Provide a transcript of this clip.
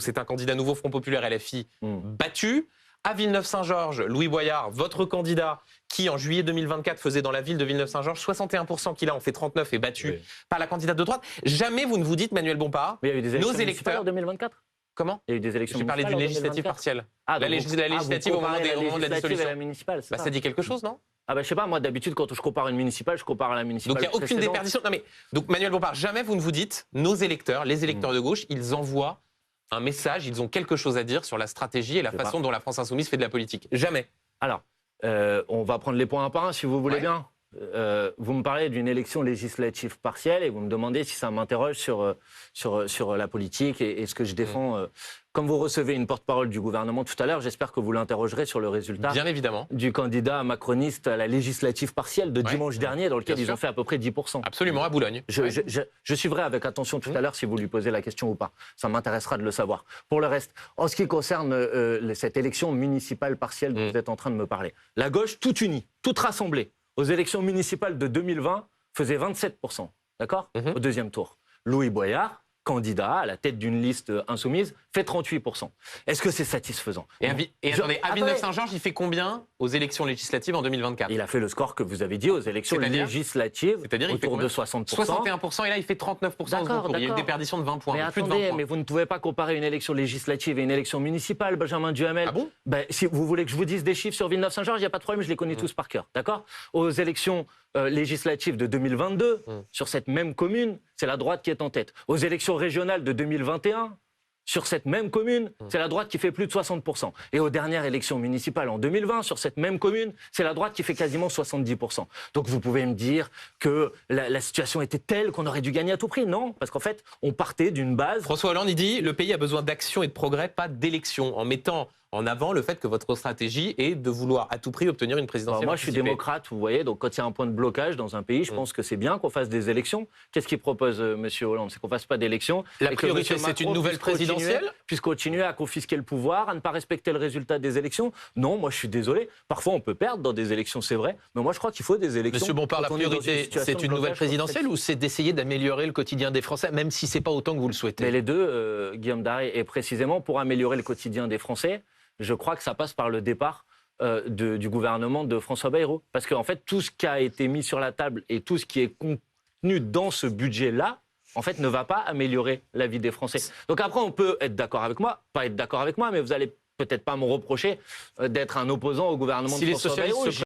C'est un candidat nouveau Front Populaire LFI battu. À Villeneuve-Saint-Georges, Louis Boyard, votre candidat, qui en juillet 2024 faisait dans la ville de Villeneuve-Saint-Georges 61% qu'il a en fait 39 est battu par la candidate de droite. Jamais vous ne vous dites, Manuel Bompard, mais il y a eu des élections nos électeurs en 2024. Comment? Il y a eu des élections. J'ai parlé d'une législative partielle. La législative au moment de la dissolution. La municipale, ça dit quelque chose, non? Ah bah je sais pas, moi d'habitude quand je compare une municipale, je compare à la municipale. Donc il n'y a aucune déperdition. Non mais donc Manuel Bompard, jamais vous ne vous dites, nos électeurs, les électeurs de gauche, ils envoient un message, ils ont quelque chose à dire sur la stratégie et la façon dont la France Insoumise fait de la politique. Jamais. Alors, on va prendre les points un par un si vous voulez bien. Vous me parlez d'une élection législative partielle et vous me demandez si ça m'interroge sur la politique et ce que je défends. Comme vous recevez une porte-parole du gouvernement tout à l'heure, j'espère que vous l'interrogerez sur le résultat bien évidemment. Du candidat macroniste à la législative partielle de dimanche dernier, dans lequel ils ont fait à peu près 10%. Absolument, à Boulogne. Je suivrai avec attention tout à l'heure si vous lui posez la question ou pas. Ça m'intéressera de le savoir. Pour le reste, en ce qui concerne cette élection municipale partielle dont vous êtes en train de me parler, la gauche toute unie, toute rassemblée, aux élections municipales de 2020, faisait 27%, d'accord, au deuxième tour. Louis Boyard, candidat à la tête d'une liste insoumise, fait 38%. Est-ce que c'est satisfaisant? Attendez, à Villeneuve-Saint-Georges, il fait combien aux élections législatives en 2024? Il a fait le score que vous avez dit aux élections législatives, autour de 60%. 61%, et là, il fait 39% au second tour. Il y a une déperdition de 20 points. Mais plus attendez, de 20 points. mais vous ne pouvez pas comparer une élection législative et une élection municipale, Benjamin Duhamel. Ah bon? Si vous voulez que je vous dise des chiffres sur Villeneuve-Saint-Georges, il n'y a pas de problème, je les connais tous par cœur, d'accord? Aux élections législatives de 2022, sur cette même commune, c'est la droite qui est en tête. Aux élections régionales de 2021, sur cette même commune, c'est la droite qui fait plus de 60%. Et aux dernières élections municipales en 2020, sur cette même commune, c'est la droite qui fait quasiment 70%. Donc vous pouvez me dire que la situation était telle qu'on aurait dû gagner à tout prix. Non, parce qu'en fait, on partait d'une base... François Hollande, il dit « Le pays a besoin d'action et de progrès, pas d'élection », en mettant en avant le fait que votre stratégie est de vouloir à tout prix obtenir une présidentielle. Moi, je suis démocrate, vous voyez, donc quand il y a un point de blocage dans un pays, je pense que c'est bien qu'on fasse des élections. Qu'est-ce qu'il propose, M. Hollande? C'est qu'on ne fasse pas d'élections. La priorité, c'est une nouvelle présidentielle? Puisse continuer à confisquer le pouvoir, à ne pas respecter le résultat des élections. Non, moi, je suis désolé. Parfois, on peut perdre dans des élections, c'est vrai. Mais moi, je crois qu'il faut des élections. Monsieur Bompard, la priorité, c'est une nouvelle présidentielle ou c'est d'essayer d'améliorer le quotidien des Français, même si ce n'est pas autant que vous le souhaitez? Mais les deux, Guillaume Daré, et précisément pour améliorer le quotidien des Français, je crois que ça passe par le départ du gouvernement de François Bayrou. Parce qu'en fait, tout ce qui a été mis sur la table et tout ce qui est contenu dans ce budget-là, en fait, ne va pas améliorer la vie des Français. Donc après, on peut être d'accord avec moi, pas être d'accord avec moi, mais vous allez peut-être pas me reprocher d'être un opposant au gouvernement de François Bayrou.